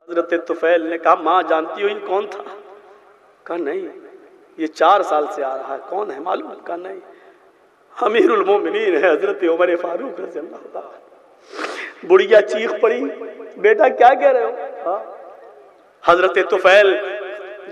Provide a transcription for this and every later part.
حضرت طفیل نے کہا ماں جانتی ہو یہ کون تھا؟ کہا نہیں، یہ 4 سال سے آ رہا ہے، کون ہے معلوم؟ کہا نہیں، امیر المومنین ہے حضرت عمر فاروق رضی اللہ تعالیٰ۔ بڑھیا چیخ پڑی، بیٹا کیا کہہ رہے ہو؟ حضرت طفیل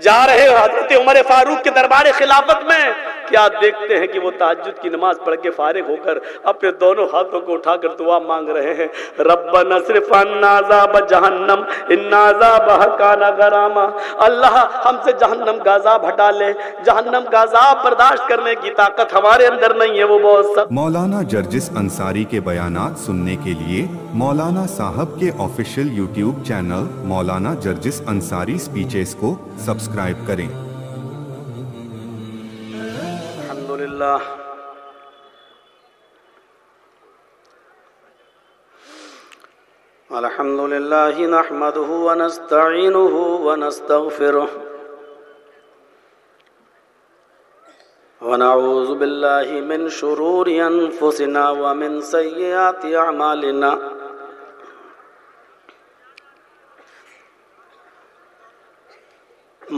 جا رہے ہو حضرت عمر فاروق کے دربار خلافت میں، کیا دیکھتے ہیں کہ وہ تہجد کی نماز پڑھ کے فارغ ہو کر اپنے دونوں ہاتھوں کو اٹھا کر دعا مانگ رہے ہیں، ربنا اصرف عنا عذاب جہنم ان عذابها کان غراما، اللہ ہم سے جہنم کا عذاب ہٹا لے، جہنم کا عذاب برداشت کرنے کی طاقت ہمارے اندر نہیں ہے، وہ بہت سخت۔ مولانا جرجس انصاری کے بیانات سننے کے لیے مولانا صاحب کے آفیشیل یوٹیوب چینل مولانا جرجس انصاری سپیچز کو سبسکرائب کریں۔ الحمدللہ الحمدللہ نحمده ونستعینه ونستغفره ونعوذ باللہ من شرور انفسنا ومن سیئات اعمالنا،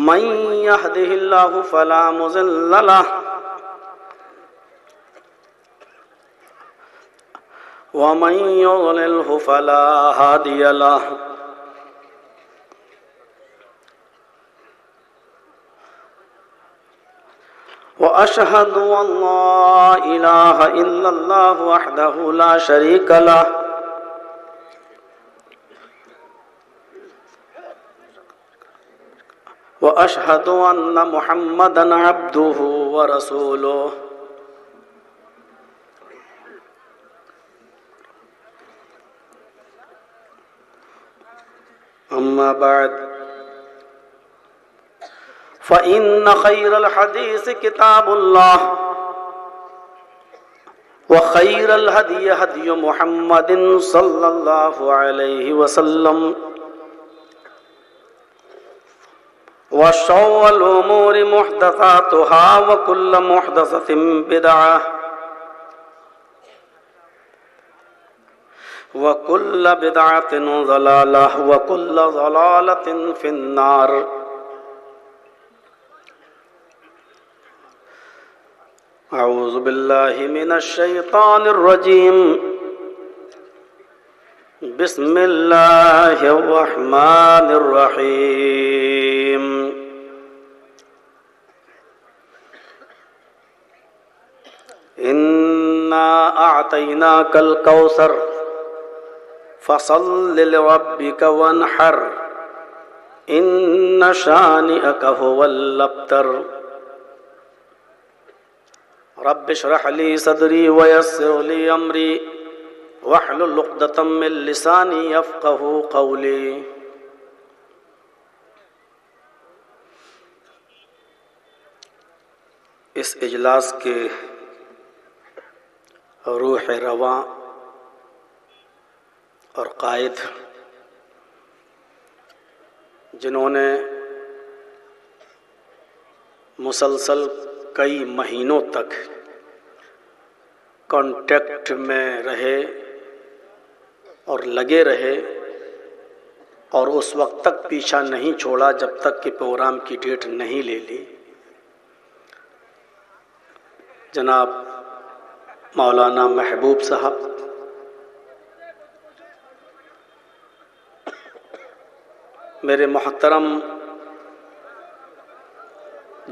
من يهده الله فلا مضل له ومن يضلله فلا هادي له، وأشهد أن لا إله إلا الله وحده لا شريك له، وأشهد أن محمدا عبده ورسوله، أما بعد فإن خير الحديث كتاب الله، وخير الهدي هدي محمد صلى الله عليه وسلم، وشر الأمور محدثاتها وكل محدثة بدعة وكل بدعة ضلالة وكل ضلالة في النار۔ أعوذ بالله من الشيطان الرجيم، بسم الله الرحمن الرحيم، إنا أعطيناك الكوثر فصل لربك وانحر إن شانئك هو الأبتر۔ رب اشرح لي صدري ويسر لي أمري واحلل عقدة من لساني يفقهوا قولي۔ اس اجلاس کے روح رواں اور قائد، جنہوں نے مسلسل کئی مہینوں تک کانٹیکٹ میں رہے اور لگے رہے اور اس وقت تک پیچھا نہیں چھوڑا جب تک کہ پروگرام کی ڈیٹ نہیں لے لی، جناب مولانا محبوب صاحب، میرے محترم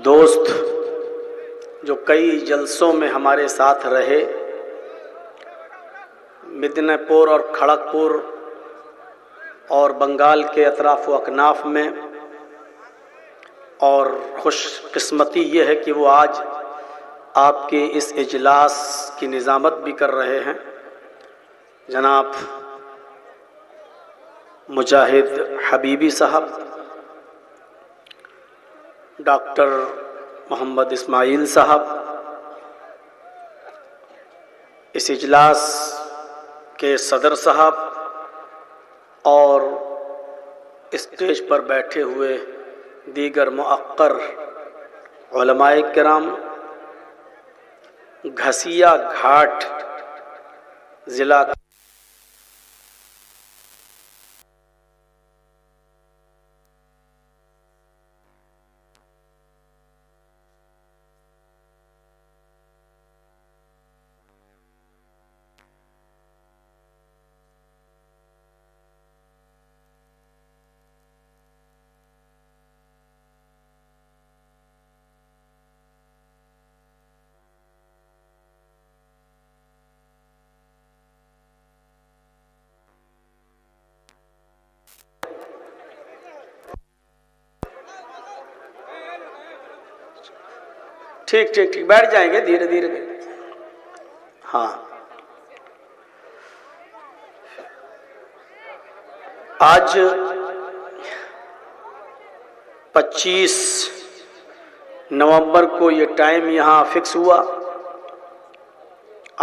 دوست جو کئی جلسوں میں ہمارے ساتھ رہے، مدنی پور اور کھڑگپور اور بنگال کے اطراف و اکناف میں، اور خوش قسمتی یہ ہے کہ وہ آج آپ کے اس اجلاس کی نظامت بھی کر رہے ہیں، جناب مجاہد حبیبی صاحب، ڈاکٹر محمد اسماعیل صاحب، اس اجلاس کے صدر صاحب، اور اسٹیج پر بیٹھے ہوئے دیگر مؤقر علماء کرام، گھسیا گھاٹ ضلع ٹھیک ٹھیک ٹھیک، بیٹھ جائیں گے دھیرے دھیرے. ہاں آج 25 نومبر کو یہ ٹائم یہاں فکس ہوا،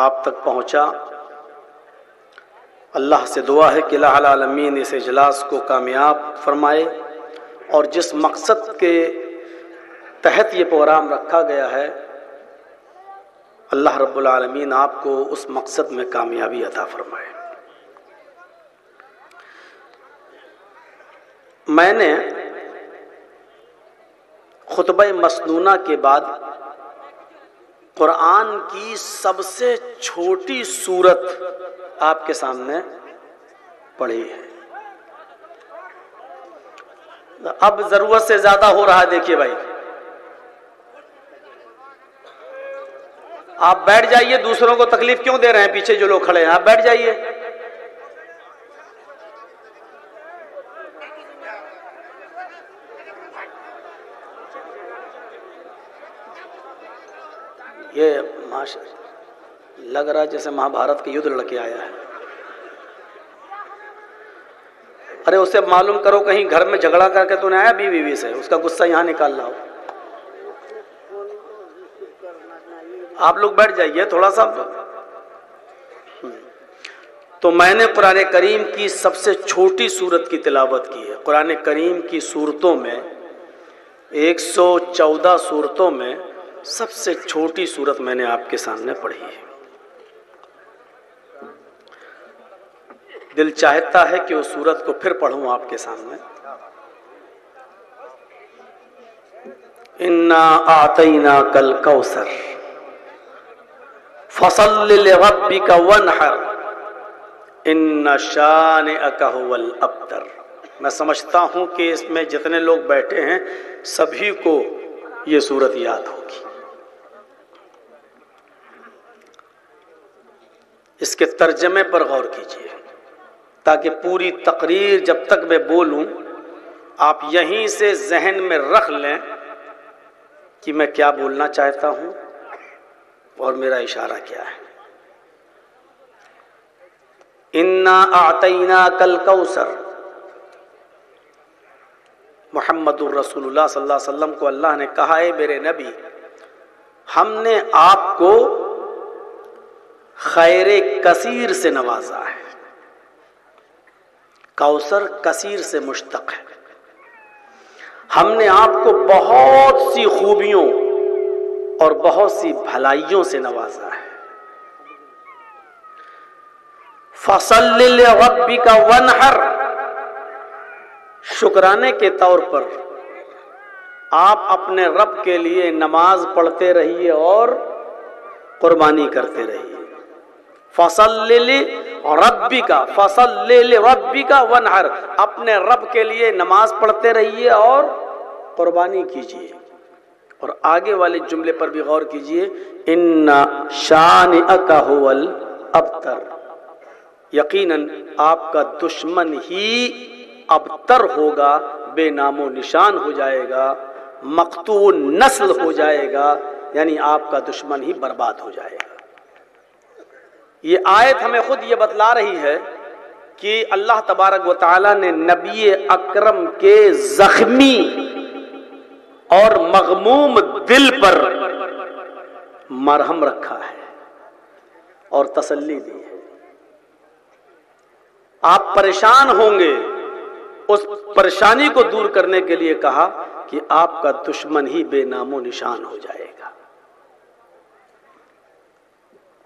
آپ تک پہنچا. اللہ سے دعا ہے کہ الہ العالمین اس اجلاس کو کامیاب فرمائے، اور جس مقصد کے تحت یہ پروگرام رکھا گیا ہے اللہ رب العالمین آپ کو اس مقصد میں کامیابی عطا فرمائے. میں نے خطبہ مسنونہ کے بعد قرآن کی سب سے چھوٹی سورت آپ کے سامنے پڑھی ہے. اب ضرورت سے زیادہ ہو رہا ہے. دیکھیے بھائی، آپ بیٹھ جائیے، دوسروں کو تکلیف کیوں دے رہے ہیں؟ پیچھے جو لوگ کھڑے ہیں آپ بیٹھ جائیے. یہ لگ رہا ہے جیسے مہابھارت کے یدھ لڑ کے آیا ہے. ارے اسے معلوم کرو کہیں گھر میں جھگڑا کر کے تو نہیں آیا بیوی سے، اس کا غصہ یہاں نکال رہا ہو. آپ لوگ بیٹھ جائیے تھوڑا سا. تو میں نے قرآن کریم کی سب سے چھوٹی سورت کی تلاوت کی ہے. قرآن کریم کی سورتوں میں 114 سورتوں میں سب سے چھوٹی سورت میں نے آپ کے سامنے پڑھی ہے. دل چاہتا ہے کہ اس سورت کو پھر پڑھوں آپ کے سامنے. انا اعطیناک الکوثر فصل لربک وانحر ان شانئک هو الابتر. میں سمجھتا ہوں کہ اس میں جتنے لوگ بیٹھے ہیں سبھی کو یہ سورت یاد ہوگی. اس کے ترجمے پر غور کیجیے تاکہ پوری تقریر جب تک میں بولوں آپ یہیں سے ذہن میں رکھ لیں کہ میں کیا بولنا چاہتا ہوں اور میرا اشارہ کیا ہے. انا اعطیناک الکوثر. محمد الرسول اللہ صلی اللہ علیہ وسلم کو اللہ نے کہا ہے میرے نبی ہم نے آپ کو خیر کثیر سے نوازا ہے. کوثر کثیر سے مشتق ہے. ہم نے آپ کو بہت سی خوبیوں اور بہت سی بھلائیوں سے نوازا ہے. فصل لربک وانحر. شکرانے کے طور پر آپ اپنے رب کے لیے نماز پڑھتے رہیے اور قربانی کرتے رہیے. فصل لربک فصل لربک وانحر. اپنے رب کے لیے نماز پڑھتے رہیے اور قربانی کیجیے. اور آگے والے جملے پر بھی غور کیجیے. ان شانئک هو الابتر. یقیناً آپ کا دشمن ہی ابتر ہوگا، بے نام و نشان ہو جائے گا، مقطوع نسل ہو جائے گا، یعنی آپ کا دشمن ہی برباد ہو جائے گا. یہ آیت ہمیں خود یہ بتلا رہی ہے کہ اللہ تبارک و تعالی نے نبی اکرم کے زخمی اور مغموم دل پر مرہم رکھا ہے اور تسلی دی ہے. آپ پریشان ہوں گے، اس پریشانی کو دور کرنے کے لیے کہا کہ آپ کا دشمن ہی بے نام و نشان ہو جائے گا.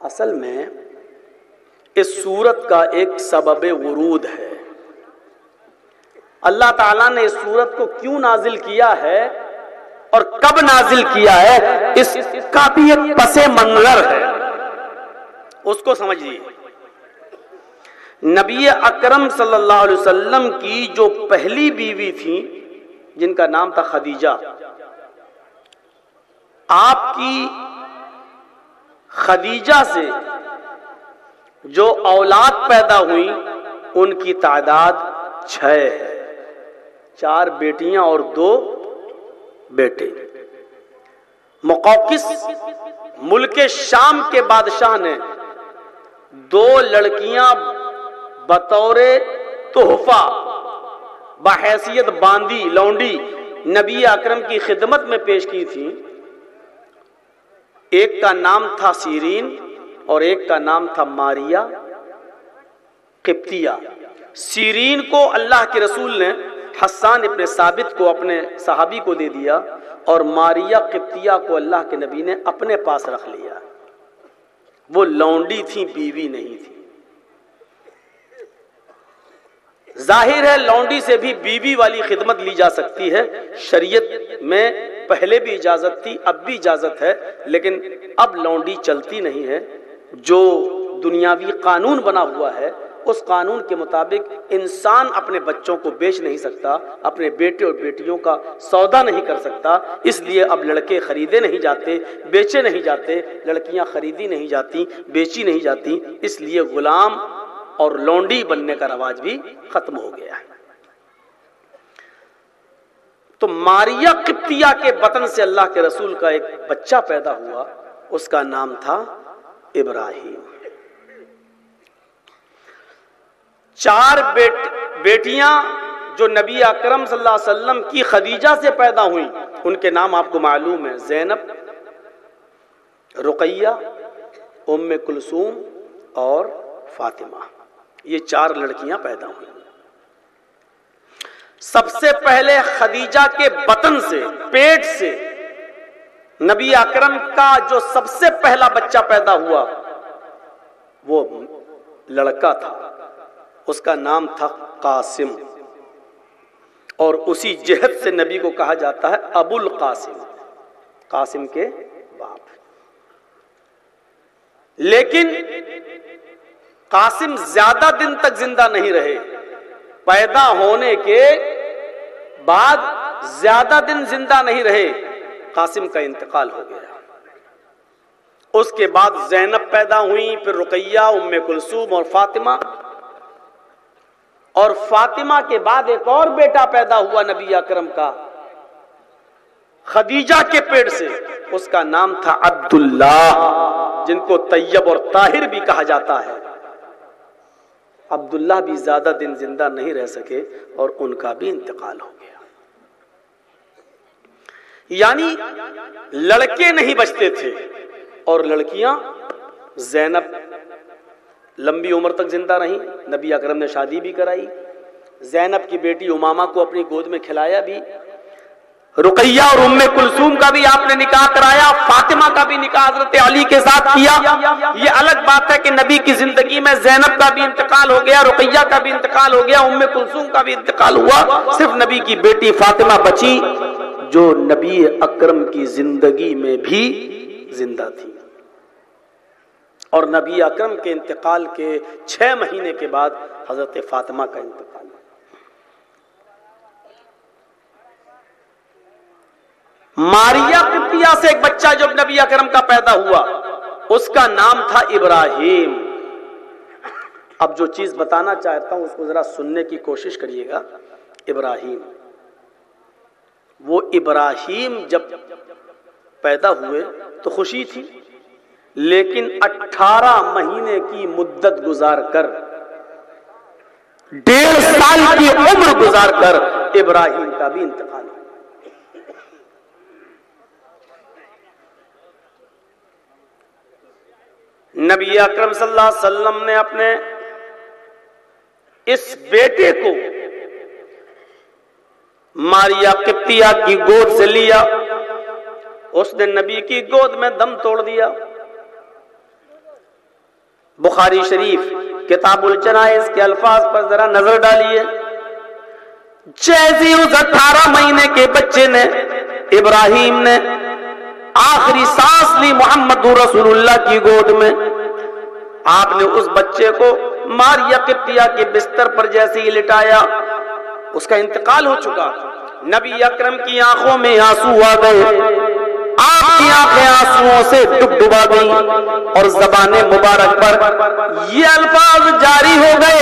اصل میں اس سورت کا ایک سبب ورود ہے. اللہ تعالیٰ نے اس سورت کو کیوں نازل کیا ہے اور کب نازل کیا ہے، اس کا بھی ایک پس منظر ہے، اس کو سمجھیے. نبی اکرم صلی اللہ علیہ وسلم کی جو پہلی بیوی تھی جن کا نام تھا خدیجہ، آپ کی خدیجہ سے جو اولاد پیدا ہوئی ان کی تعداد 6 ہے. 4 بیٹیاں اور 2 بیٹے. مقوقس ملک شام کے بادشاہ نے 2 لڑکیاں بطور تحفہ بحیثیت باندی لونڈی نبی اکرم کی خدمت میں پیش کی تھی. ایک کا نام تھا سیرین اور ایک کا نام تھا ماریا قبطیہ. سیرین کو اللہ کے رسول نے حسان ابن ثابت کو اپنے صحابی کو دے دیا اور ماریا قبطیہ کو اللہ کے نبی نے اپنے پاس رکھ لیا. وہ لونڈی تھی، بیوی نہیں تھی. ظاہر ہے لونڈی سے بھی بیوی والی خدمت لی جا سکتی ہے. شریعت میں پہلے بھی اجازت تھی، اب بھی اجازت ہے، لیکن اب لونڈی چلتی نہیں ہے. جو دنیاوی قانون بنا ہوا ہے اس قانون کے مطابق انسان اپنے بچوں کو بیچ نہیں سکتا، اپنے بیٹے اور بیٹیوں کا سودا نہیں کر سکتا. اس لیے اب لڑکے خریدے نہیں جاتے، بیچے نہیں جاتے، لڑکیاں خریدی نہیں جاتی، بیچی نہیں جاتی. اس لیے غلام اور لونڈی بننے کا رواج بھی ختم ہو گیا ہے. تو ماریا قبطیہ کے بطن سے اللہ کے رسول کا ایک بچہ پیدا ہوا، اس کا نام تھا ابراہیم. 4 بیٹیاں جو نبی اکرم صلی اللہ علیہ وسلم کی خدیجہ سے پیدا ہوئیں، ان کے نام آپ کو معلوم ہے، زینب، رقیہ، ام کلثوم اور فاطمہ. یہ 4 لڑکیاں پیدا ہوئیں. سب سے پہلے خدیجہ کے بطن سے، پیٹ سے نبی اکرم کا جو سب سے پہلا بچہ پیدا ہوا وہ لڑکا تھا، اس کا نام تھا قاسم، اور اسی جہت سے نبی کو کہا جاتا ہے ابو القاسم، قاسم کے باپ. لیکن قاسم زیادہ دن تک زندہ نہیں رہے. پیدا ہونے کے بعد زیادہ دن زندہ نہیں رہے، قاسم کا انتقال ہو گیا. اس کے بعد زینب پیدا ہوئی، پھر رقیہ، ام کلثوم اور فاطمہ. اور فاطمہ کے بعد ایک اور بیٹا پیدا ہوا نبی اکرم کا خدیجہ کے پیٹ سے، اس کا نام تھا عبداللہ، جن کو طیب اور طاہر بھی کہا جاتا ہے. عبداللہ بھی زیادہ دن زندہ نہیں رہ سکے اور ان کا بھی انتقال ہو گیا. یعنی لڑکے نہیں بچتے تھے اور لڑکیاں. زینب لمبی عمر تک زندہ رہیں، نبی اکرم نے شادی بھی کرائی. زینب کی بیٹی امامہ کو اپنی گود میں کھلایا بھی. رقیہ اور ام کلثوم کا بھی آپ نے نکاح کرایا. فاطمہ کا بھی نکاح حضرت علی کے ساتھ کیا. یہ الگ بات ہے کہ نبی کی زندگی میں زینب کا بھی انتقال ہو گیا، رقیہ کا بھی انتقال ہو گیا، ام کلثوم کا بھی انتقال ہوا. صرف نبی کی بیٹی فاطمہ بچی جو نبی اکرم کی زندگی میں بھی زندہ تھی. اور نبی اکرم کے انتقال کے 6 مہینے کے بعد حضرت فاطمہ کا انتقال. ماریا قبطیہ سے ایک بچہ جو نبی اکرم کا پیدا ہوا، اس کا نام تھا ابراہیم. اب جو چیز بتانا چاہتا ہوں اس کو ذرا سننے کی کوشش کریے گا. ابراہیم، وہ ابراہیم جب پیدا ہوئے تو خوشی تھی، لیکن 18 مہینے کی مدت گزار کر، 1.5 سال کی عمر گزار کر ابراہیم کا بھی انتقال ہوا. نبی اکرم صلی اللہ علیہ وسلم نے اپنے اس بیٹے کو ماریا قبطیہ کی گود سے لیا. اس نے نبی کی گود میں دم توڑ دیا. بخاری شریف کتاب الجنائز کے الفاظ پر ذرا نظر ڈالیے. جیسے اس 18 مہینے کے بچے نے، ابراہیم نے آخری سانس لی محمد رسول اللہ کی گود میں، آپ نے اس بچے کو ماریا قبطیہ کے بستر پر جیسے ہی لٹایا، اس کا انتقال ہو چکا. نبی اکرم کی آنکھوں میں آنسو آ گئے، آپ کی آنکھیں آنسوؤں سے ڈبڈبا گئی اور زبان مبارک پر یہ الفاظ جاری ہو گئے،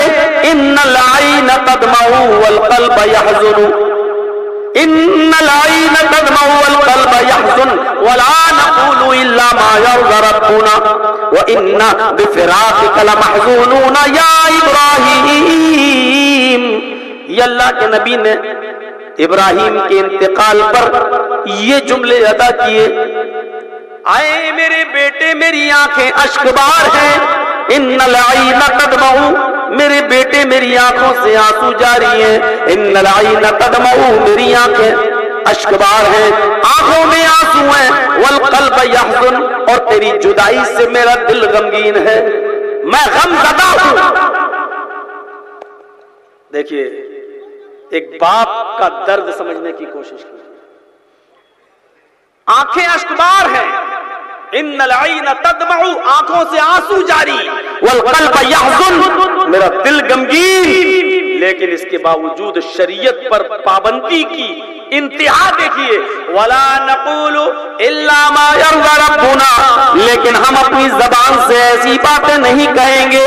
ان العین تدمع والقلب يحزن. ان العین تدمع والقلب یحزن ولا نقول الا ما یرضی ربنا وانا بفراقک لمحزونون یا ابراہیم۔ یہ اللہ کے نبی نے ابراہیم کے انتقال پر یہ جملے ادا کیے، آئے میرے بیٹے میری آنکھیں اشکبار ہیں، ان العین تدمع، میرے بیٹے میری آنکھوں سے آنسو جاری ہیں، ان العین تدمع، میری آنکھیں اشکبار ہیں، آنکھوں میں آنسو ہیں، والقلب یحزن، اور تیری جدائی سے میرا دل غمگین ہے، میں غم زدہ ہوں۔ دیکھیے ایک باپ کا درد سمجھنے کی کوشش کی، آنکھیں اشکبار ہیں، ان العین تدمع، آنکھوں سے آنسو جاری، والقلب یحزن، میرا دل غمگین، لیکن اس کے باوجود شریعت پر پابندی کی انتہا دیکھیے، ولا نقول الا ما یرضی ربنا، لیکن ہم اپنی زبان سے ایسی باتیں نہیں کہیں گے،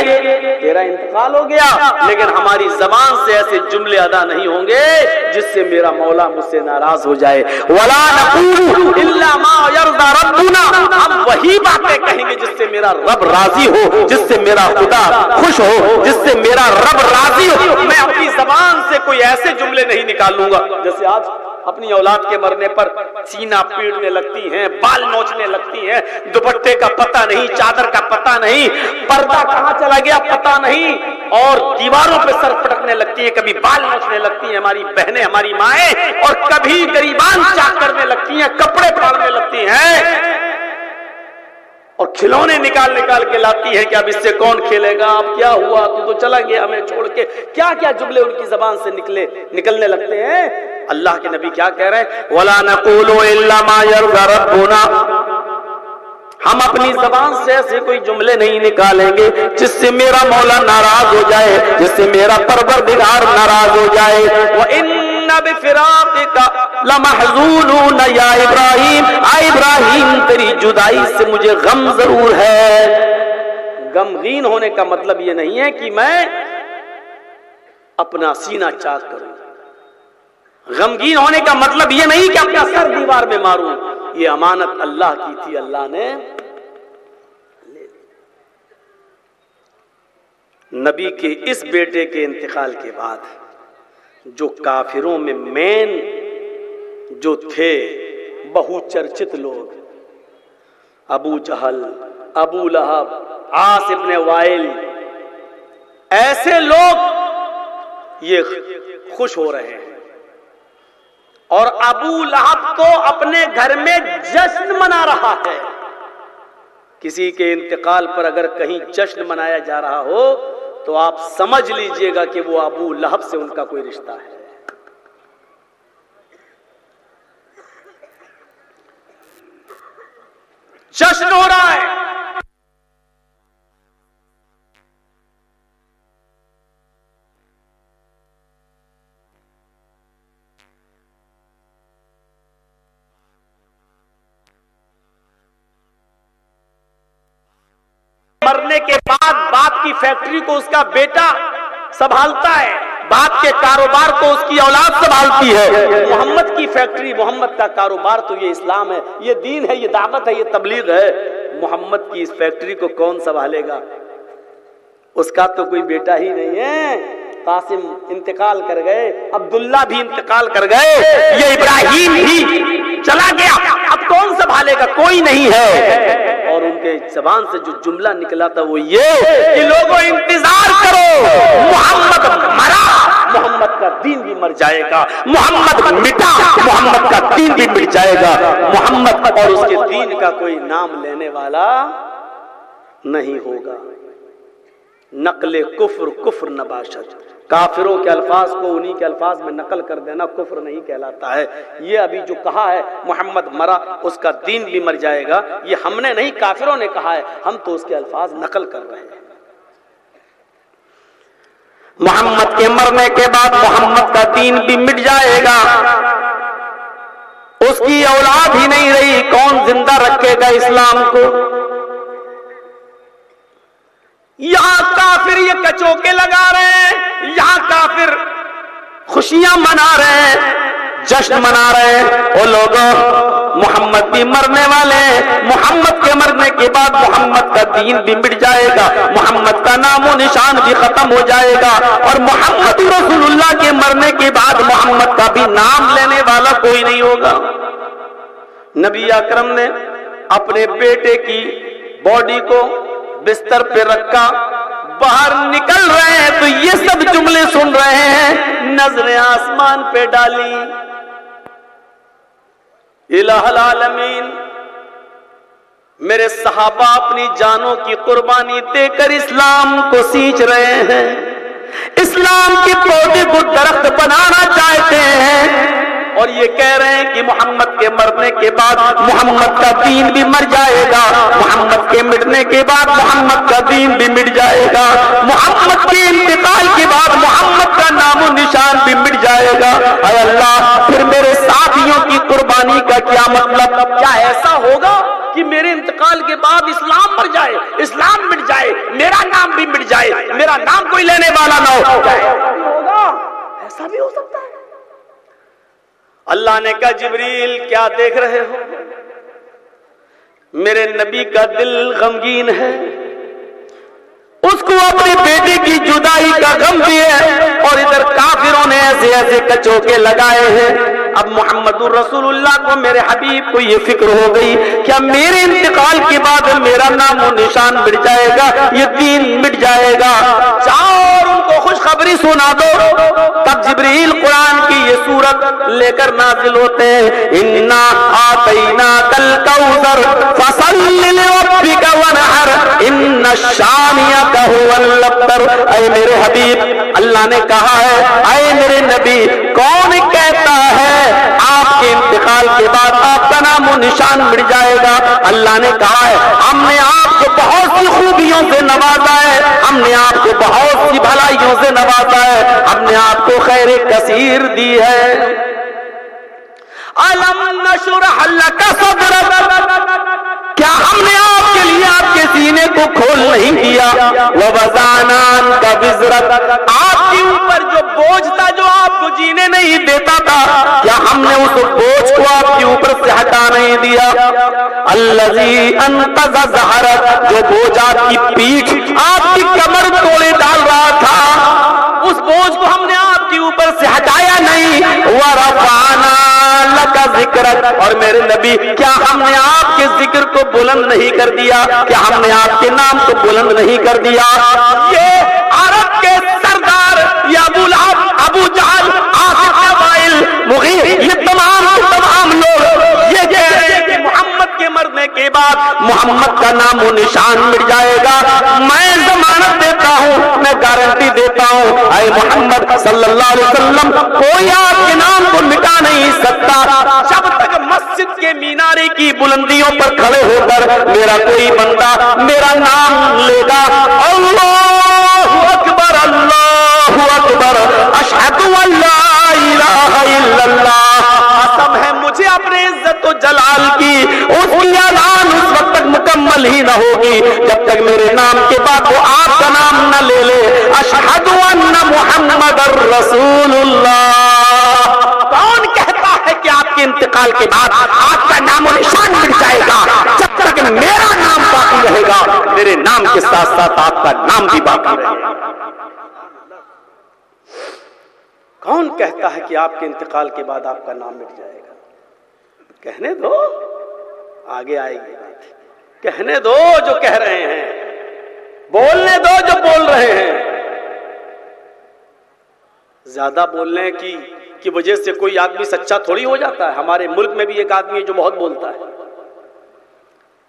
تیرا انتقال ہو گیا لیکن ہماری زبان سے ایسے جملے ادا نہیں ہوں گے جس سے میرا مولا مجھ سے ناراض ہو جائے، ولا نقول الا ما یرضی ربنا، ہم وہی باتیں کہیں گے جس سے میرا رب راضی ہو، جس سے میرا خدا خوش ہو، جس سے میرا رب راضی ہو، میں اپنی زبان سے کوئی ایسے جملے نہیں نکالوں گا جیسے آج اپنی اولاد کے مرنے پر سینہ پیڑنے لگتی ہیں، بال نوچنے لگتی ہیں، دوپٹے کا پتہ نہیں، چادر کا پتہ نہیں، پردہ کہاں چلا گیا پتہ نہیں، اور دیواروں پہ سر پٹکنے لگتی ہیں، کبھی بال نوچنے لگتی ہیں ہماری بہنیں ہماری مائیں، اور کبھی گریبان چاک کرنے لگتی ہیں، کپڑے پھاڑنے لگتی ہیں، اور کھلونے نکال کے لاتی ہیں کہ اب اس سے کون کھیلے گا، اب کیا ہوا، تو چلا گیا ہمیں چھوڑ کے، کیا کیا جملے ان کی زبان سے نکلنے لگتے ہیں۔ اللہ کے نبی کیا کہہ رہے ہیں، وَلَا نَقُولُ إِلَّا مَا يَرْضَى رَبُّنَا، ہم اپنی زبان سے ایسے کوئی جملے نہیں نکالیں گے جس سے میرا مولا ناراض ہو جائے، جس سے میرا پروردگار ناراض ہو جائے، وَإِنَّ بِفِرَاقِكَ لَمَحْزُونُونَ يَا إِبْرَاهِيمُ، اے ابراہیم تیری جدائی سے مجھے غم ضرور ہے۔ غمگین ہونے کا مطلب یہ نہیں ہے کہ میں اپنا سینہ چاک کروں، غمگین ہونے کا مطلب یہ نہیں کہ اپنا سر دیوار میں ماروں، یہ امانت اللہ کی تھی، اللہ نے لے لی۔ نبی کے اس بیٹے کے انتقال کے بعد جو کافروں میں مین جو تھے بہو چرچت لوگ، ابو جہل، ابو لہب، عاص ابن وائل، ایسے لوگ یہ خوش ہو رہے ہیں، اور ابو لہب تو اپنے گھر میں جشن منا رہا ہے۔ کسی کے انتقال پر اگر کہیں جشن منایا جا رہا ہو تو آپ سمجھ لیجئے گا کہ وہ ابو لہب سے ان کا کوئی رشتہ ہے۔ جشن ہو رہا ہے، مرنے کے بعد باپ کی فیکٹری کو اس کا بیٹا سنبھالتا ہے، باپ کے کاروبار کو اس کی اولاد سنبھالتی ہے۔ محمد کی فیکٹری، محمد کا کاروبار تو یہ اسلام ہے، یہ دین ہے، یہ دعوت ہے، یہ تبلیغ ہے۔ محمد کی اس فیکٹری کو کون سنبھالے گا؟ اس کا تو کوئی بیٹا ہی نہیں ہے۔ قاسم انتقال کر گئے، عبداللہ بھی انتقال کر گئے، یہ ابراہیم بھی چلا گیا، اب کون سنبھالے گا؟ کوئی نہیں ہے۔ اور ان کے زبان سے جو جملہ نکلا تھا وہ یہ کہ لوگوں انتظار کرو، محمد مرا، محمد کا دین بھی مر جائے گا، محمد مٹا، محمد کا دین بھی مٹ جائے گا، محمد اور اس کے دین کا کوئی نام لینے والا نہیں ہوگا۔ نقل کفر کفر نباشت، کافروں کے الفاظ کو انہی کے الفاظ میں نقل کر دینا کفر نہیں کہلاتا ہے۔ یہ ابھی جو کہا ہے محمد مرا، اس کا دین بھی مر جائے گا، یہ ہم نے نہیں کافروں نے کہا ہے، ہم تو اس کے الفاظ نقل کر رہے ہیں۔ محمد کے مرنے کے بعد محمد کا دین بھی مٹ جائے گا، اس کی اولاد ہی نہیں رہی، کون زندہ رکھے گا اسلام کو؟ یہاں کافر یہ کچوکے لگا رہے ہیں، یہاں کافر خوشیاں منا رہے ہیں، جشن منا رہے ہیں۔ وہ لوگوں محمد بھی مرنے والے ہیں، محمد کے مرنے کے بعد محمد کا دین بھی مٹ جائے گا، محمد کا نام و نشان بھی ختم ہو جائے گا، اور محمد رسول اللہ کے مرنے کے بعد محمد کا بھی نام لینے والا کوئی نہیں ہوگا۔ نبی اکرم نے اپنے بیٹے کی باڈی کو بستر پہ رکھا، باہر نکل رہے ہیں تو یہ سب جملے سن رہے ہیں، نظریں آسمان پہ ڈالی، الہ العالمین میرے صحابہ اپنی جانوں کی قربانی دے کر اسلام کو سینچ رہے ہیں، اسلام کے پودے کو درخت بنانا چاہتے ہیں، اور یہ کہہ رہے ہیں کہ محمد کے مرنے کے بعد محمد کا دین بھی مر جائے گا، محمد کے مٹنے کے بعد محمد کا دین بھی مٹ جائے گا، محمد کے انتقال کے بعد محمد کا نام و نشان بھی مٹ جائے گا۔ اے اللہ، پھر میرے ساتھیوں کی قربانی کا کیا مطلب؟ کیا ایسا ہوگا کہ میرے انتقال کے بعد اسلام مر جائے، اسلام مٹ جائے، میرا نام بھی مٹ جائے، میرا نام کوئی لینے والا نہ ہو؟ کیا ایسا بھی ہوگا؟ ایسا بھی ہو سکتا ہے؟ اللہ نے کہا جبریل کیا دیکھ رہے ہو؟ میرے نبی کا دل غمگین ہے، اس کو اپنے بیٹے کی جدائی کا غم بھی ہے، اور ادھر کافروں نے ایسے ایسے کچوکے لگائے ہیں۔ اب محمد رسول اللہ کو، میرے حبیب کو یہ فکر ہو گئی، کیا میرے انتقال کے بعد میرا نام و نشان مٹ جائے گا، یہ دین مٹ جائے گا؟ جاؤ اور ان کو خوشخبری سنا دو۔ تب جبریل قرآن کی یہ سورت لے کر نازل ہوتے ہیں، انا آتیناک الکوثر فصل لربک وانحر ان شانئک هو الابتر۔ اے میرے حبیب، اللہ نے کہا ہے، اے میرے نبی، کون کہتا ہے آپ کے انتقال کے بعد آپ کا نام و نشان مٹ جائے گا؟ اللہ نے کہا ہے، ہم نے آپ کو بہت سی خوبیوں سے نوازا ہے، ہم نے آپ کو بہت سی بھلائیوں سے نوازا ہے، ہم نے آپ کو خیر کثیر دی ہے۔ الم نشرح لک صدرک، کیا ہم نے آپ کے لیے آپ کے سینے کو کھول نہیں دیا؟ ووضعنا عنک وزرک، آپ کے اوپر جو بوجھ تھا جو آپ کو جینے نہیں دیتا تھا، کیا ہم نے اس بوجھ کو آپ کے اوپر سے ہٹا نہیں دیا؟ الذی انقض ظہرک، جو بوجھ آپ کی پیٹھ، آپ کی کمر توڑے ڈال رہا تھا، اس بوجھ کو ہم نے آپ کے اوپر سے ہٹایا نہیں۔ ورفعنا لک ذکرک، اور میرے نبی، کیا ہم نے آپ کے ذکر کو بلند نہیں کر دیا؟ کیا ہم نے آپ کے نام کو بلند نہیں کر دیا؟ یہ عرب کے سردار یا ابو لہب، ابو جہل، عاصم وائل، مغیر، یہ تمام لوگ یہ کہہ رہے ہیں کہ محمد کے مرنے کے بعد محمد کا نام و نشان مٹ جائے گا۔ میں ضمانت دیتا ہوں، میں گارنٹی دیتا ہوں، اے محمد صلی اللہ علیہ وسلم، کوئی آپ کے نام کو مٹا نہیں سکتا جب تک مسجد کے مینارے کی بلندیوں پر کھڑے ہو کر میرا کوئی بندہ میرا نام لے گا، اللہ اکبر، اللہ اکبر، اشہد ان لا الہ الا اللہ، قسم ہے مجھے اپنے عزت و جلال کی، اس کی اذان اس وقت تک مکمل ہی نہ ہوگی جب تک میرے نام کے بعد وہ آپ کا نام نہ لے لے، اشہد ان محمد رسول اللہ۔ کون کہتا ہے کہ آپ کے انتقال کے بعد آپ کا نام و نشان مٹ جائے گا؟ جب تک میرا نام باقی رہے گا، میرے نام کے ساتھ ساتھ آپ کا نام بھی باقی رہے گا۔ کون کہتا ہے کہ آپ کے انتقال کے بعد آپ کا نام مٹ جائے گا؟ کہنے دو، آگے آئے گی بات، کہنے دو جو کہہ رہے ہیں، بولنے دو جو بول رہے ہیں۔ زیادہ بولنے کی وجہ سے کوئی آدمی سچا تھوڑی ہو جاتا ہے۔ ہمارے ملک میں بھی ایک آدمی ہے جو بہت بولتا ہے،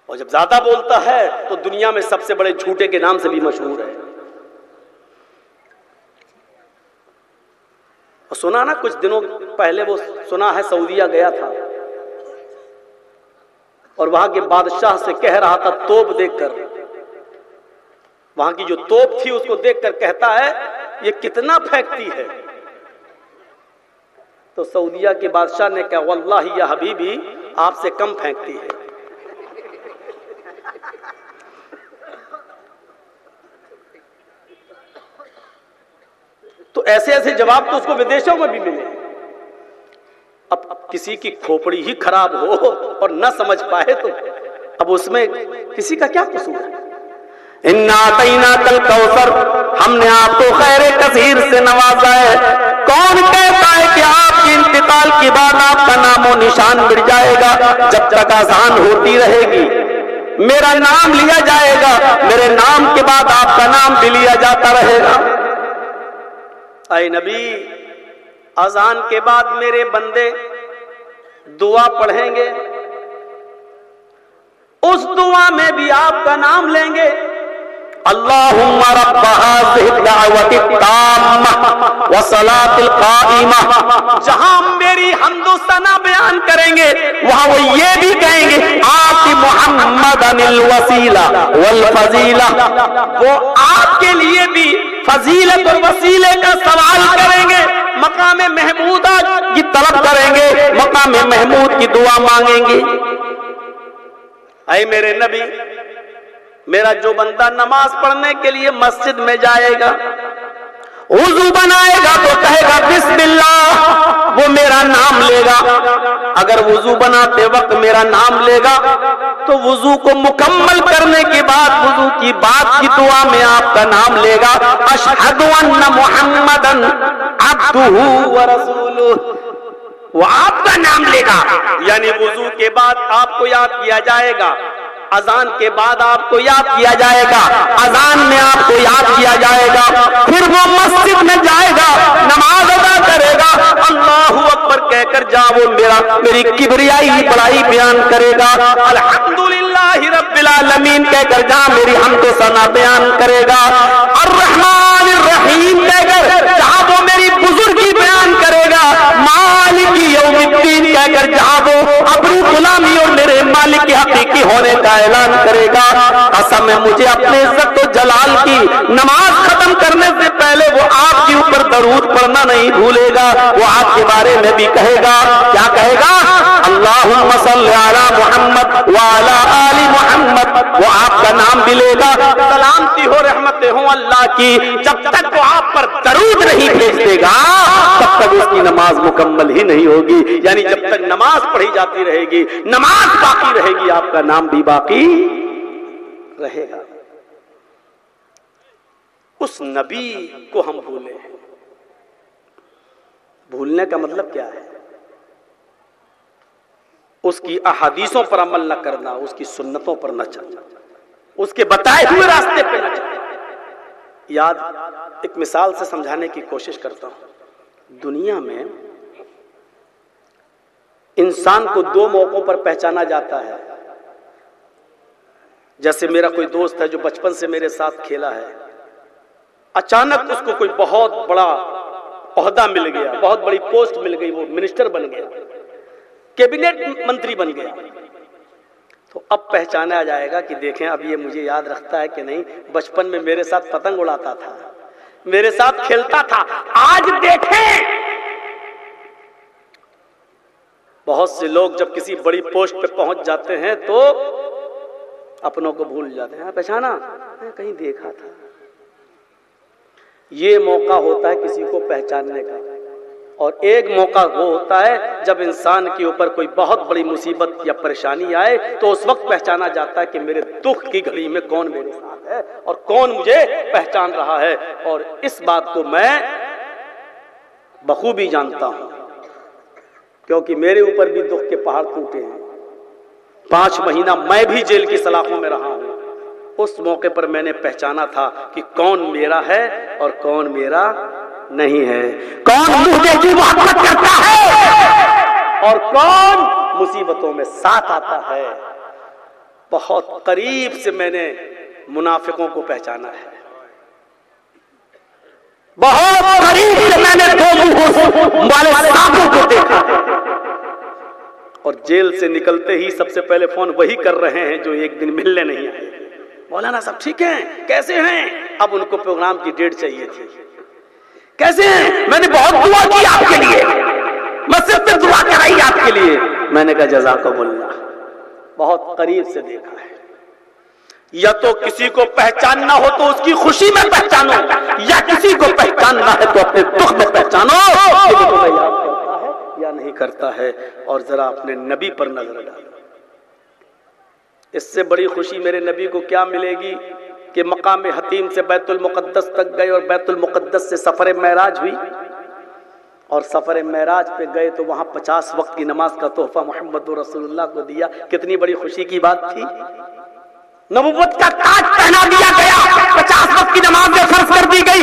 اور جب زیادہ بولتا ہے تو دنیا میں سب سے بڑے جھوٹے کے نام سے بھی مشہور ہے۔ اور سنا نا کچھ دنوں پہلے، وہ سنا ہے سعودیہ گیا تھا اور وہاں کے بادشاہ سے کہہ رہا تھا توپ دیکھ کر، وہاں کی جو توپ تھی اس کو دیکھ کر کہتا ہے یہ کتنا پھینکتی ہے؟ تو سعودیہ کے بادشاہ نے کہا واللہ یا حبیبی آپ سے کم پھینکتی ہے۔ تو ایسے ایسے جواب تو اس کو ودیشوں میں بھی ملے۔ اب کسی کی کھوپڑی ہی خراب ہو اور نہ سمجھ پائے تو اب اس میں کسی کا کیا قصور ہے؟ اِنَّا أَعْطَيْنَاكَ الْكَوْثَرَ، ہم نے آپ کو خیر کثیر سے نوازا ہے۔ کون کہتا ہے کہ آپ کے انتقال کے بعد آپ کا نام و نشان مٹ جائے گا؟ جب تک اذان ہوتی رہے گی میرا نام لیا جائے گا، میرے نام کے بعد آپ کا نام بھی لیا جاتا رہے گا۔ اے نبی، اذان کے بعد میرے بندے دعا پڑھیں گے، اس دعا میں بھی آپ کا نام لیں گے۔ اللہم رب هذه الدعوة التامة والصلاة القائمة، جہاں میری حمد و ثنا بیان کریں گے وہاں وہ یہ بھی کہیں گے آت محمدا الوسیلہ والفضیلہ، وہ آپ کے لیے بھی فضیلت اور وسیلے کا سوال کریں گے، مقام محمودہ کی طلب کریں گے، مقام محمود کی دعا مانگیں گے۔ اے میرے نبی، میرا جو بندہ نماز پڑھنے کے لیے مسجد میں جائے گا، وضو بنائے گا تو کہے گا بسم اللہ، وہ میرا نام لے گا۔ اگر وضو بناتے وقت میرا نام لے گا تو وضو کو مکمل کرنے کے بعد وضو کی بعد کی دعا میں آپ کا نام لے گا، اشہد ان محمدا عبدہ ورسولہ، وہ آپ کا نام لے گا، یعنی وضو کے بعد آپ کو یاد کیا جائے گا، اذان کے بعد آپ کو یاد کیا جائے گا، اذان میں آپ کو یاد کیا جائے گا، پھر وہ مسجد میں جائے گا، نماز ادا کرے گا، اللہ اکبر کہہ کر جا وہ میری کبریائی بڑائی بیان کرے گا، الحمدللہ رب العالمین کہہ کر جا میری حمد و ثنا بیان کرے گا، الرحمن الرحیم کہہ کر جہاں وہ میری بزرگی بیان کرے گا، مالک یوم الدین کہہ کر جہاں وہ اپنی غلامی اور میرے مالک کے حقیقی ہونے کا اعلان کرے گا۔ قسم ہے مجھے اپنے عزت و جلال کی، نماز ختم کرنے سے پہلے وہ آپ کے اوپر درود پڑھنا نہیں بھولے گا، وہ آپ کے بارے میں بھی کہے گا، کیا کہے گا؟ اللہم صلی علی محمد وعلی آل محمد، وہ آپ کا نام بھی لے گا، سلامتی ہو رحمتیں ہوں اللہ کی، جب تک وہ آپ پر درود نہیں بھیج دے گا تب تک اس کی نماز مکمل ہی نہیں ہوگی، یعنی جب تک نماز پڑھی جاتی رہے گی، نماز باقی رہے گی، آپ کا نام بھی باقی رہے گا۔ اس نبی کو ہم بھولے ہیں۔ بھولنے کا مطلب کیا ہے؟ اس کی احادیثوں پر عمل نہ کرنا، اس کی سنتوں پر نہ چلنا، اس کے بتائے ہوئے راستے پہ نہ چلنا۔ یاد ایک مثال سے سمجھانے کی کوشش کرتا ہوں۔ دنیا میں انسان کو دو موقعوں پر پہچانا جاتا ہے۔ جیسے میرا کوئی دوست ہے جو بچپن سے میرے ساتھ کھیلا ہے، اچانک اس کو کوئی بہت بڑا عہدہ مل گیا، بہت بڑی پوسٹ مل گئی، وہ منسٹر بن گیا، کیبنٹ منتری بن گیا، تو اب پہچانا جائے گا کہ دیکھیں اب یہ مجھے یاد رکھتا ہے کہ نہیں، بچپن میں میرے ساتھ پتنگ اڑاتا تھا، میرے ساتھ کھیلتا تھا۔ آج دیکھیں بہت سے لوگ جب کسی بڑی پوسٹ پہ پہنچ جاتے ہیں تو اپنوں کو بھول جاتے ہیں، پہچانا کہیں دیکھا تھا۔ یہ موقع ہوتا ہے کسی کو پہچاننے کا، اور ایک موقع وہ ہوتا ہے جب انسان کے اوپر کوئی بہت بڑی مصیبت یا پریشانی آئے تو اس وقت پہچانا جاتا ہے کہ میرے دکھ کی گھڑی میں کون میرے ساتھ ہے اور کون مجھے پہچان رہا ہے۔ اور اس بات کو میں بخوبی جانتا ہوں کیونکہ میرے اوپر بھی دکھ کے پہاڑ ٹوٹے ہیں۔ 5 مہینہ میں بھی جیل کی سلاخوں میں رہا ہوں۔ اس موقع پر میں نے پہچانا تھا کہ کون میرا ہے اور کون میرا نہیں ہے، کون مجھے کی محبت کرتا ہے اور کون مصیبتوں میں ساتھ آتا ہے۔ بہت قریب سے میں نے منافقوں کو پہچانا ہے، بہت قریب سے میں نے دو منہ والے سانپوں کو دیکھا، اور جیل سے نکلتے ہی سب سے پہلے فون وہی کر رہے ہیں جو ایک دن ملنے نہیں آئے۔ مولانا صاحب ٹھیک ہیں، کیسے ہیں؟ اب ان کو پروگرام کی ڈیٹ چاہیے تھی۔ کیسے ہیں؟ میں نے بہت دعا کی آپ کے لیے، مسجد میں دعا کرائی آپ کے لیے۔ میں نے کہا جزاکم اللہ، بہت قریب سے دیکھا ہے۔ یا تو کسی کو پہچاننا ہو تو اس کی خوشی میں پہچانو، یا کسی کو پہچاننا ہے تو اپنے دکھ میں پہچانو۔ یا نہیں کرتا ہے، اور ذرا اپنے نبی پر نظر ڈالو۔ اس سے بڑی خوشی میرے نبی کو کیا ملے گی کہ مقام حتیم سے بیت المقدس تک گئے، اور بیت المقدس سے سفر معراج ہوئی، اور سفر معراج پہ گئے تو وہاں 50 وقت کی نماز کا تحفہ محمد رسول اللہ کو دیا۔ کتنی بڑی خوشی کی بات تھی، نبوت کا تاج پہنا دیا گیا، 50 وقت کی نماز فرض کر دی گئی،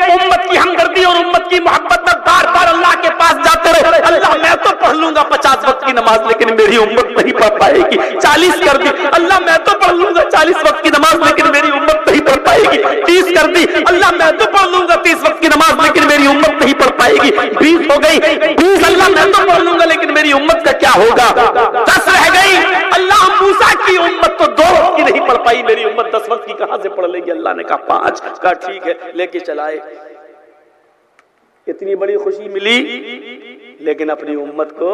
امت کی ہمدردی اور امت کی محبت میں بار بار اللہ کے پاس جاتے رہے، اللہ میں تو پڑھ لوں گا 50 وقت کی نماز لیکن میری امت نہیں پڑھ پائے گی، 40 کر دی، اللہ میں تو پڑھ لوں گا 40 وقت کی نماز لیکن میری امت نہیں پڑھ پائے گی، 30 کر دی، اللہ میں تو پڑھ لوں گا 30 وقت کی نماز لیکن میری امت نہیں پڑھ پائے گی، 20 ہو گئی، 20 اللہ میں تو پڑھ لوں گا لیکن میری امت کا کیا ہوگا، 10 رہ گئی، اللہ موسیٰ کی امت تو 2 وقت کی نہیں پڑھ پائی، میری امت 10 وقت کی کہاں سے پڑھ لے گی، اللہ نے کہا 5، کہا ٹھیک ہے لے کے چلائے۔ اتنی بڑی خوشی ملی لیکن اپنی امت کو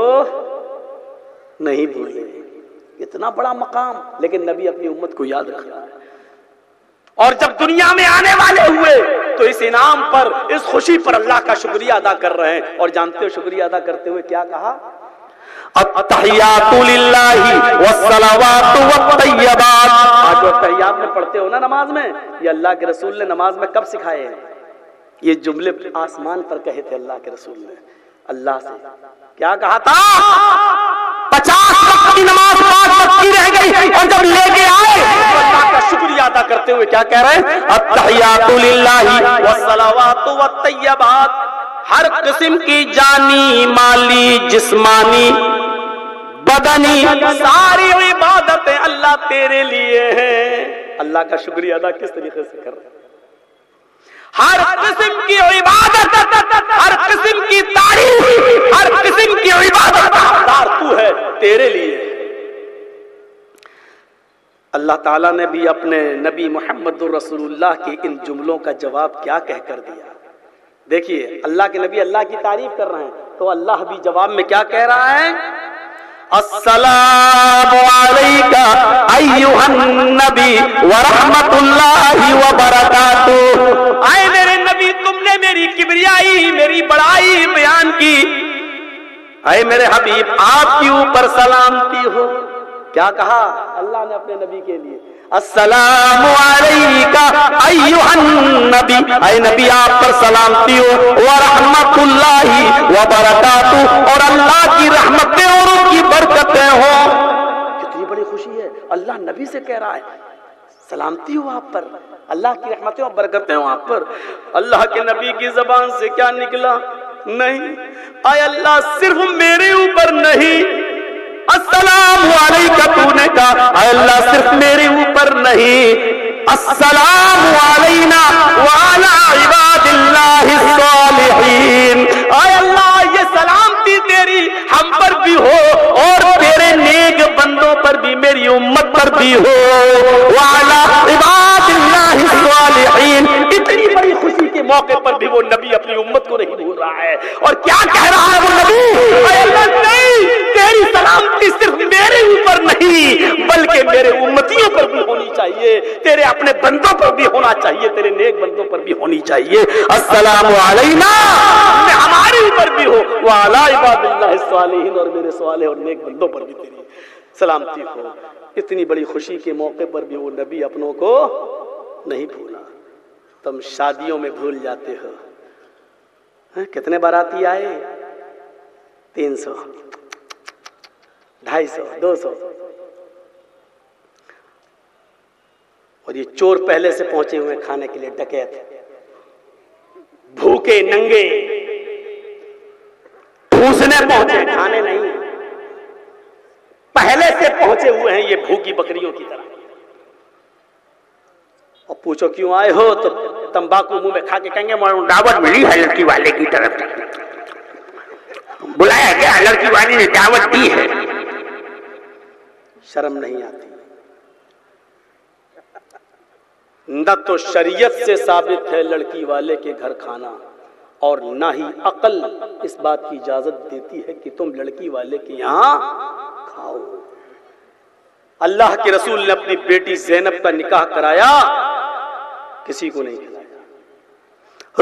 نہیں بھولے، اتنا بڑا مقام لیکن نبی اپنی امت کو یاد رکھ رہا ہے۔ اور جب دنیا میں آنے والے ہوئے تو اس انعام پر، اس خوشی پر اللہ کا شکریہ ادا کر رہے ہیں، اور جانتے ہو شکریہ ادا کرتے ہوئے کیا کہا، التحیات للہ والصلوات والطیبات۔ آج جو تحیات میں پڑھتے ہو نا نماز میں، یہ اللہ کے رسول نے نماز میں کب سکھائے ہیں؟ یہ جملے آسمان پر کہے تھے اللہ کے رسول نے، اللہ سے کیا کہا تھا، 50 وقت کی نماز 5 وقت کی رہ گئی، اور جب لے کے آئے تو اللہ کا شکریہ ادا کرتے ہوئے کیا کہہ رہے ہیں، التحیات للہ والصلوات والطیبات۔ ہر قسم کی جانی، مالی، جسمانی، بدنی ساری عبادتیں اللہ تیرے لیے ہیں۔ اللہ کا شکریہ ادا کس طریقے سے کر رہے ہیں، ہر قسم کی عبادت، ہر قسم کی تعریف، ہر قسم کی عبادت کا حقدار تو ہے، تیرے لیے۔ اللہ تعالیٰ نے بھی اپنے نبی محمد رسول اللہ کے ان جملوں کا جواب کیا کہہ کر دیا۔ دیکھیے اللہ کے نبی اللہ کی تعریف کر رہے ہیں تو اللہ بھی جواب میں کیا کہہ رہا ہے، السلام علیکہ ایھا النبی ورحمۃ اللہ وبرکاتہ۔ اے میرے نبی، تم نے میری کبریائی، میری بڑائی بیان کی، اے میرے حبیب آپ کے اوپر سلامتی ہو۔ کیا کہا اللہ نے اپنے نبی کے لیے، السلام علیکہ ایھا النبی، اے نبی آپ پر سلامتی ہو، ورحمۃ اللہ وبرکاتہ، اور اللہ کی رحمتیں اور ان کی برکتیں ہوں۔ کتنی بڑی خوشی ہے، اللہ نبی سے کہہ رہا ہے سلامتی ہو آپ پر، اللہ کی رحمتیں اور برکتیں ہوں آپ پر۔ اللہ کے نبی کی زبان سے کیا نکلا، نہیں اے اللہ صرف میرے اوپر نہیں، السلام علیکہ تو نے کہا اے اللہ صرف میرے اوپر نہیں، السلام علینا وعلی عباد اللہ الصالحین۔ اے اللہ یہ سلامتی تیری ہم پر بھی ہو اور تیرے نیک بندوں پر بھی، میری امت پر بھی ہو، وعلی عباد اللہ الصالحین۔ اتنی بڑی خوشی کے موقع پر بھی وہ نبی اپنی امت کو نہیں بھول رہا ہے، اور کیا کہہ رہا ہے وہ نبی، اے اللہ نہیں، تیری سلامتی صرف میرے اوپر نہیں بلکہ میرے امتیوں پر بھی ہونی چاہیے، تیرے اپنے بندوں پر بھی ہونا چاہیے، تیرے نیک بندوں پر بھی ہونی چاہیے۔ السلام علینا ہمارے اوپر بھی ہو، وعلی عباد اللہ الصالحین، اور میرے صالح اور نیک بندوں پر بھی تیری سلامتی ہو۔ اتنی بڑی خوشی کے موقع پر بھی وہ نبی اپنوں کو نہیں بھولا۔ تم شادیوں میں بھول جاتے ہو، کتنے باراتی آئے، 300، 250، 200، اور یہ چور پہلے سے پہنچے ہوئے کھانے کے لیے، ڈکیت بھوکے ننگے ٹھوسنے پہنچے، کھانے نہیں، پہلے سے پہنچے ہوئے ہیں یہ بھوکی بکریوں کی طرح۔ اور پوچھو کیوں آئے ہو تو تمباکو منہ میں کھا کے کہیں گے دعوت ملی ہے لڑکی والے کی طرف سے، بلایا گیا لڑکی والی نے دعوت دی ہے۔ شرم نہیں آتی، نہ تو شریعت سے ثابت ہے لڑکی والے کے گھر کھانا، اور نہ ہی عقل اس بات کی اجازت دیتی ہے کہ تم لڑکی والے کے یہاں کھاؤ۔ اللہ کے رسول نے اپنی بیٹی زینب کا نکاح کرایا، کسی کو نہیں کھلایا،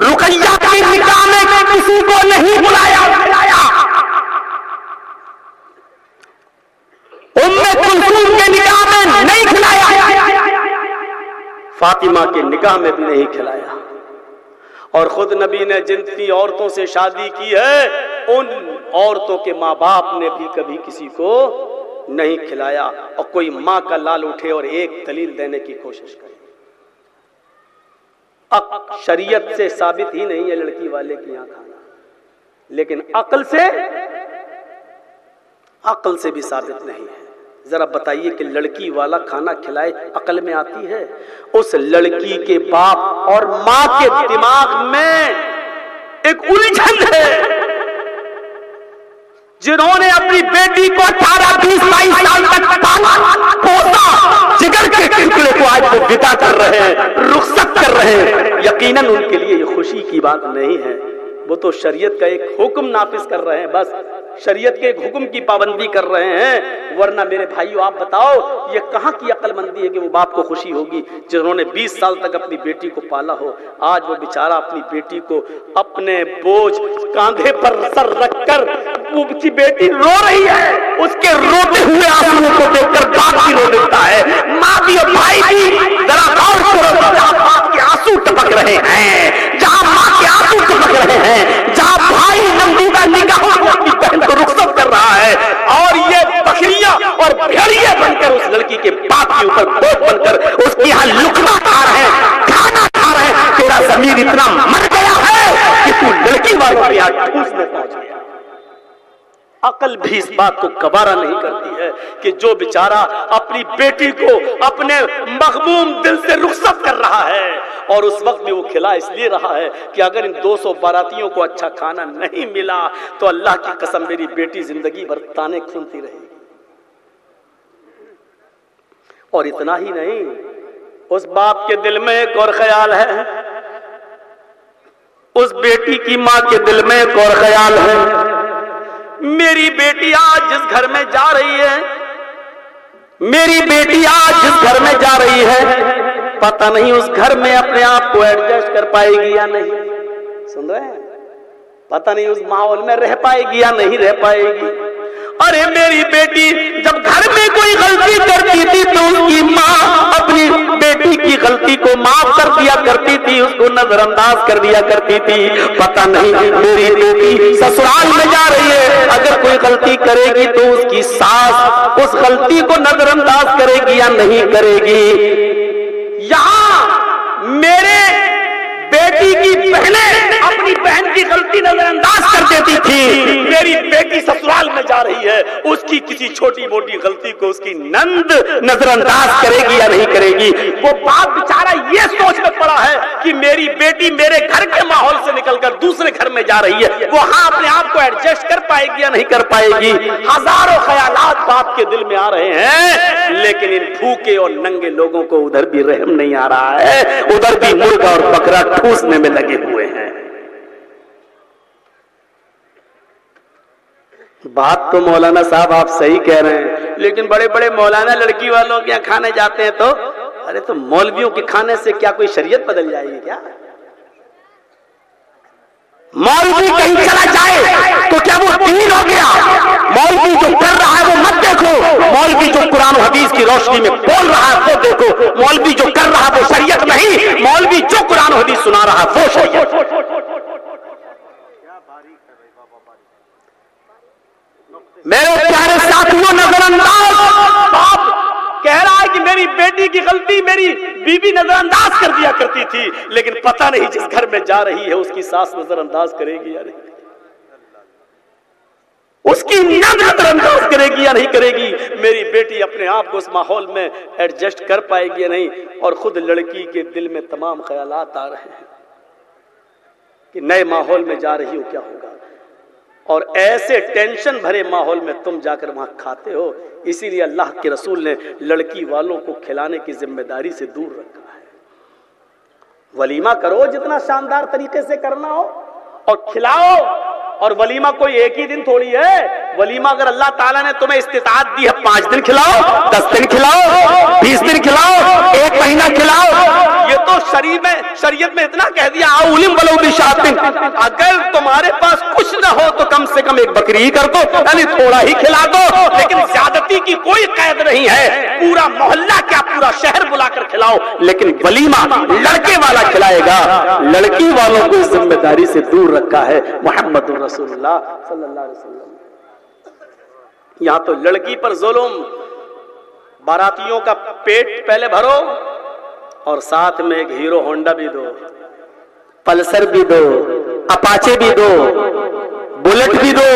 رقیہ کے نکاح میں کسی کو نہیں بلایا، فاطمہ کے نکاح میں بھی نہیں کھلایا، اور خود نبی نے جتنی عورتوں سے شادی کی ہے ان عورتوں کے ماں باپ نے بھی کبھی کسی کو نہیں کھلایا۔ اور کوئی ماں کا لال اٹھے اور ایک دلیل دینے کی کوشش کرے، شریعت سے ثابت ہی نہیں ہے لڑکی والے کی یہاں کھانا، لیکن عقل سے بھی ثابت نہیں ہے۔ ذرا بتائیے کہ لڑکی والا کھانا کھلائے عقل میں آتی ہے؟ اس لڑکی کے باپ اور ماں کے دماغ میں ایک الجھن ہے، جنہوں نے اپنی بیٹی کو 18-20-22 سال تک پالا پوسا، جگر کے ٹکڑے کو آج وہ ودا کر رہے ہیں، رخصت کر رہے ہیں، یقیناً ان کے لیے یہ خوشی کی بات نہیں ہے، وہ تو شریعت کا ایک حکم نافذ کر رہے ہیں، بس شریعت کے ایک حکم کی پابندی کر رہے ہیں۔ ورنہ میرے بھائیو آپ بتاؤ یہ کہاں کی عقل مندی ہے کہ وہ باپ کو خوشی ہوگی جنہوں نے 20 سال تک اپنی بیٹی کو پالا ہو، آج وہ بیچارہ اپنی بیٹی کو اپنے بوجھ کاندھے پر سر رکھ کر، اس کی بیٹی رو رہی ہے، اس کے روتے ہوئے آنسوؤں کو دیکھ کر باپ بھی رو دیتا ہے، ماں بھی اور بھائی بھی۔ ذرا غور کرو، جہاں باپ کے آنسو ٹپک رہے ہیں، جہاں ماں کے آنسو ٹپک رہے ہیں، جہاں بھائی نمدودہ نگاہوں سے اپنی بہن کو رخصت کر رہا ہے، اور یہ بکریاں اور بھیڑیے بن کر اس لڑکی کے باپ کے اوپر بوجھ بن کر اس کی یہاں لقمہ کھا رہے ہیں، کھانا کھا رہے ہیں، تیرا ضمیر اتنا مر گیا ہے کہ تو لڑکی والوں پہ آج ٹھوسنے پہنچ گیا۔ عقل بھی اس بات کو گوارا نہیں کرتی ہے کہ جو بیچارہ اپنی بیٹی کو اپنے مغموم دل سے رخصت کر رہا ہے، اور اس وقت بھی وہ کھلا اس لیے رہا ہے کہ اگر ان 200 باراتیوں کو اچھا کھانا نہیں ملا تو اللہ کی قسم میری بیٹی زندگی بھر تانے سنتی رہے گی۔ اور اتنا ہی نہیں، اس باپ کے دل میں ایک اور خیال ہے، اس بیٹی کی ماں کے دل میں ایک اور خیال ہے، میری بیٹی آج جس گھر میں جا رہی ہے، میری بیٹی آج جس گھر میں جا رہی ہے، پتہ نہیں اس گھر میں اپنے آپ کو ایڈجسٹ کر پائے گی یا نہیں۔ سن رہے ہیں؟ پتہ نہیں اس ماحول میں رہ پائے گی یا نہیں رہ پائے گی۔ ارے میری بیٹی جب گھر میں کوئی غلطی کرتی تھی تو اس کی ماں اپنی بیٹی کی غلطی کو معاف کر دیا کرتی تھی، اس کو نظر انداز کر دیا کرتی تھی۔ پتہ نہیں میری بیٹی سسرال میں جا رہی ہے، اگر کوئی غلطی کرے گی تو اس کی ساس اس غلطی کو نظر انداز کرے گی یا نہیں کرے گی۔ یہاں میرے بیٹی کی بہنیں اپنی بہن کی غلطی نظر انداز کر دیتی تھی، میری بیٹی سسرال میں جا رہی ہے، اس کی کسی چھوٹی موٹی غلطی کو اس کی نند نظر انداز کرے گی یا نہیں کرے گی۔ وہ باپ بیچارہ یہ سوچ میں پڑا ہے کہ میری بیٹی میرے گھر کے ماحول سے نکل کر دوسرے گھر میں جا رہی ہے، وہاں اپنے آپ کو ایڈجسٹ کر پائے گی یا نہیں کر پائے گی۔ ہزاروں خیالات باپ کے دل میں آ رہے ہیں، لیکن ان بھوکے اور ننگے لوگوں کو ادھر بھی رحم نہیں آ رہا ہے، ادھر بھی مرغا اور بکرا ٹھوسنے میں لگے ہوئے ہیں۔ بات تو مولانا صاحب آپ صحیح کہہ رہے ہیں، لیکن بڑے بڑے مولانا لڑکی والوں کے یہاں کھانے جاتے ہیں تو ارے تو مولویوں کے کھانے سے کیا کوئی شریعت بدل جائے گی کیا؟ مولوی کہیں چلا جائے تو کیا وہ دین ہو گیا؟ مولوی جو کر رہا ہے وہ مت دیکھو، مولوی جو قرآن و حدیث کی روشنی میں بول رہا ہے وہ دیکھو، مولوی جو کر رہا ہے وہ شریعت نہیں، مولوی جو قرآن و حدیث سنا رہا ہے وہ شریعت۔ میرے پیارے ساتھیوں، نظر انداز باپ کہہ رہا ہے کہ میری بیٹی کی غلطی میری بیوی نظر انداز کر دیا کرتی تھی، لیکن پتہ نہیں جس گھر میں جا رہی ہے اس کی ساس نظر انداز کرے گی یا نہیں، اس کی نند نظر انداز کرے گی یا نہیں کرے گی، میری بیٹی اپنے آپ کو اس ماحول میں ایڈجسٹ کر پائے گی یا نہیں۔ اور خود لڑکی کے دل میں تمام خیالات آ رہے ہیں کہ نئے ماحول میں جا رہی ہو کیا ہوگا، اور ایسے ٹینشن بھرے ماحول میں تم جا کر وہاں کھاتے ہو۔ اسی لیے اللہ کے رسول نے لڑکی والوں کو کھلانے کی ذمہ داری سے دور رکھا ہے۔ ولیمہ کرو جتنا شاندار طریقے سے کرنا ہو اور کھلاؤ، اور ولیمہ کوئی ایک ہی دن تھوڑی ہے، ولیمہ اگر اللہ تعالیٰ نے تمہیں استطاعت دی ہے 5 دن کھلاؤ، 10 دن کھلاؤ، 20 دن کھلاؤ، 1 مہینہ کھلاؤ۔ یہ تو شریعت میں اتنا کہہ دیا اولم ولو بشاتن، اگر تمہارے پاس کچھ نہ ہو تو کم سے کم 1 بکری ہی کر دو، یعنی تھوڑا ہی کھلا دو، لیکن زیادتی کی کوئی قید نہیں ہے، پورا محلہ کیا پورا شہر بلا کر کھلا کھلاؤ، لیکن ولیمہ لڑکے والا کھلائے گا۔ لڑکی والوں کو اس ذمہ داری سے دور رکھا ہے محمد رسول اللہ صلی اللہ علیہ وسلم۔ یہاں تو لڑکی پر ظلم، باراتیوں کا پیٹ پہلے بھرو اور ساتھ میں ایک ہیرو ہونڈا بھی دو، پلسر بھی دو، اپاچے بھی دو، بلٹ بھی دو۔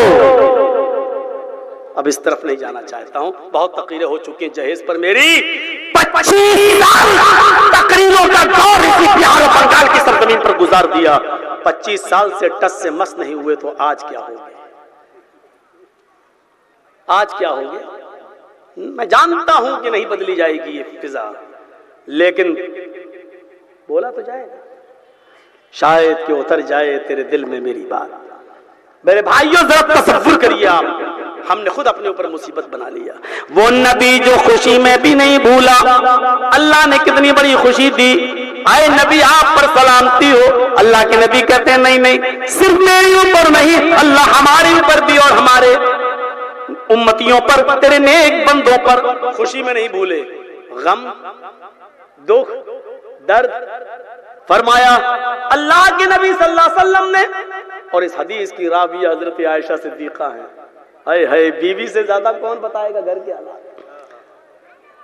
اب اس طرف نہیں جانا چاہتا ہوں، بہت تقریریں ہو چکی ہیں جہیز پر میری۔ 25 سال تقریروں کا دور اسی بہار و بنگال کی سرزمین پر گزار دیا، 25 سال سے ٹس سے مس نہیں ہوئے، تو آج کیا ہو گیا؟ آج کیا ہو گیا؟ میں جانتا ہوں کہ نہیں بدلی جائے گی یہ فضا، لیکن بولا تو جائے گا، شاید کہ اتر جائے تیرے دل میں میری بات۔ میرے بھائیوں ذرا تصور کریے آپ، ہم نے خود اپنے اوپر مصیبت بنا لیا۔ وہ نبی جو خوشی میں بھی نہیں بھولا، اللہ نے کتنی بڑی خوشی دی، اے نبی آپ پر سلامتی ہو۔ اللہ کے نبی کہتے ہیں نہیں نہیں، صرف میرے اوپر نہیں، اللہ ہمارے اوپر بھی اور ہمارے امتیوں پر، تیرے نیک بندوں پر خوشی میں نہیں بھولے، غم، دکھ، درد۔ فرمایا اللہ کے نبی صلی اللہ علیہ وسلم نے، اور اس حدیث کی راوی حضرت عائشہ صدیقہ ہیں، اے ہے بیوی سے زیادہ کون بتائے گا گھر کے حالات؟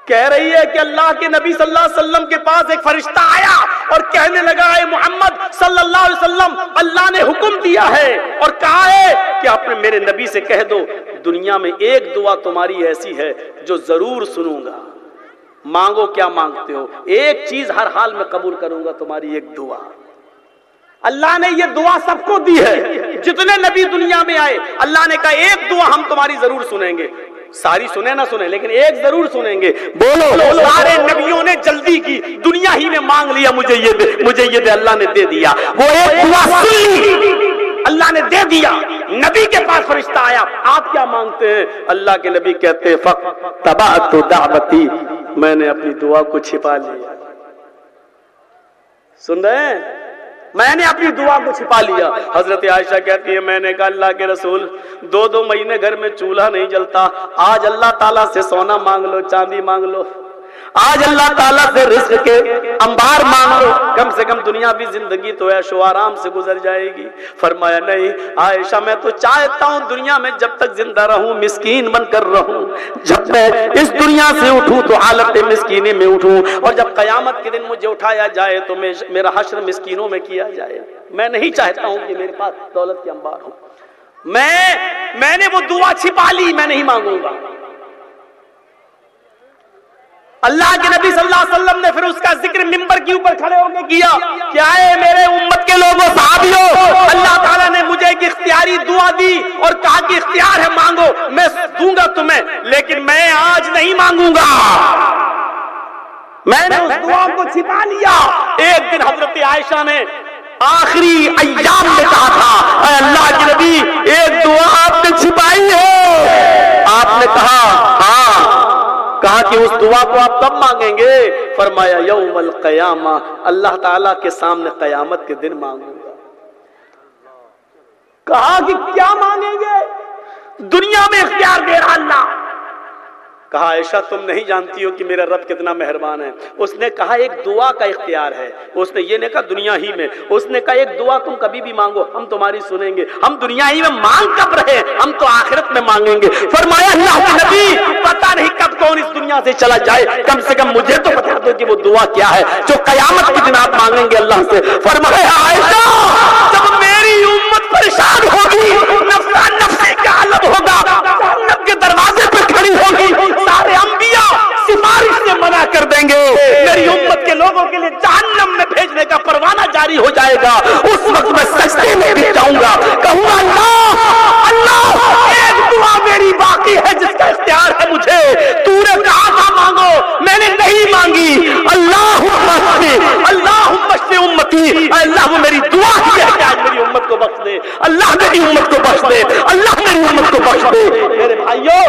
کہہ رہی ہے کہ اللہ کے نبی صلی اللہ علیہ وسلم کے پاس ایک فرشتہ آیا اور کہنے لگا اے محمد صلی اللہ علیہ وسلم، اللہ نے حکم دیا ہے اور کہا ہے کہ آپ نے میرے نبی سے کہہ دو دنیا میں ایک دعا تمہاری ایسی ہے جو ضرور سنوں گا، مانگو کیا مانگتے ہو، ایک چیز ہر حال میں قبول کروں گا، تمہاری ایک دعا۔ اللہ نے یہ دعا سب کو دی ہے، جتنے نبی دنیا میں آئے اللہ نے کہا ایک دعا ہم تمہاری ضرور سنیں گے، ساری سنیں نہ سنیں لیکن ایک ضرور سنیں گے۔ بولو، سارے نبیوں نے جلدی کی، دنیا ہی میں مانگ لیا، مجھے یہ دے، مجھے یہ دے، اللہ نے دے دیا۔ وہ ایک دعا سن لی، اللہ نے دے دیا۔ نبی کے پاس فرشتہ آیا، آپ کیا مانگتے ہیں؟ اللہ کے نبی کہتے ہیں فَتَبَعْتُ دعوتی، میں نے اپنی دعا کو چھپا لیا۔ سن رہے ہیں؟ میں نے اپنی دعا کو چھپا لیا۔ حضرت عائشہ کہتی ہے میں نے کہا اللہ کے رسول 2 مہینے گھر میں چولہا نہیں جلتا، آج اللہ تعالیٰ سے سونا مانگ لو، چاندی مانگ لو، آج اللہ تعالیٰ سے رزق کے انبار مانگ لو، کم سے کم دنیاوی زندگی تو عیش و آرام سے گزر جائے گی۔ فرمایا نہیں عائشہ، میں تو چاہتا ہوں دنیا میں جب تک زندہ رہوں مسکین بن کر رہوں، جب میں اس دنیا سے اٹھوں تو حالت مسکینی میں اٹھوں، اور جب قیامت کے دن مجھے اٹھایا جائے تو میرا حشر مسکینوں میں کیا جائے۔ میں نہیں چاہتا ہوں کہ میرے پاس دولت کے انبار ہوں۔ میں نے وہ دعا چھپا لی، میں نہیں مانگوں گا۔ اللہ کے نبی صلی اللہ علیہ وسلم نے پھر اس کا ذکر منبر کے اوپر کھڑے ہو کے کیا کہ آئے میرے امت کے لوگوں صحابیوں، اللہ تعالیٰ نے مجھے ایک اختیاری دعا دی اور کہا کہ اختیار ہے مانگو، میں دوں گا تمہیں، لیکن میں آج نہیں مانگوں گا۔ میں نے اس دعا کو چھپا لیا۔ ایک دن حضرت عائشہ نے آخری ایام میں کہا تھا اے اللہ کے نبی ایک دعا آپ نے چھپائی ہے۔ آپ نے کہا ہاں، کہا کہ اس دعا کو آپ کب مانگیں گے؟ فرمایا یوم القیامہ، اللہ تعالیٰ کے سامنے قیامت کے دن مانگوں گا۔ کہا کہ کیا مانگیں گے؟ دنیا میں اختیار دے رہا اللہ۔ کہا عائشہ تم نہیں جانتی ہو کہ میرا رب کتنا مہربان ہے۔ اس نے کہا ایک دعا کا اختیار ہے، اس نے یہ نہیں کہا دنیا ہی میں، اس نے کہا ایک دعا تم کبھی بھی مانگو ہم تمہاری سنیں گے، ہم دنیا ہی میں مانگ کب رہے، ہم تو آخرت میں مانگیں گے۔ فرمایا اللہ کے نبی پتہ نہیں کب کون اس دنیا سے چلا جائے، کم سے کم مجھے تو بتا دو کہ وہ دعا کیا ہے جو قیامت کے دن آپ مانگیں گے اللہ سے۔ فرمایا عائشہ جب میری امت پریشان ہوگی، نفسا نفسی کا عالم ہوگا، جہنم کے دروازے پہ کھڑی ہوگی، سارے انبیاء سفارش سے منع کر دیں گے، میری امت کے لوگوں کے لیے جہنم میں بھیجنے کا پروانہ جاری ہو جائے گا۔ اس وقت میں سجدے میں بھی جاؤں گا، کہوں گا اللہ اللہ ایک دعا میری باقی ہے جس کا اختیار ہے مجھے، تو نے کہا تھا مانگو، میں نے نہیں مانگی۔ اللہم اشف امتی، اللہ وہ میری دعا ہی ہے کہ آج میری امت کو بخش دے، اللہ میری امت کو بخش دے، اللہ میری امت کو بخش دے۔ میرے بھائیو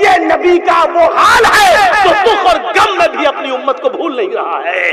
یہ نبی کا وہ حال ہے جو دکھ اور غم میں بھی اپنی امت کو بھول نہیں رہا ہے۔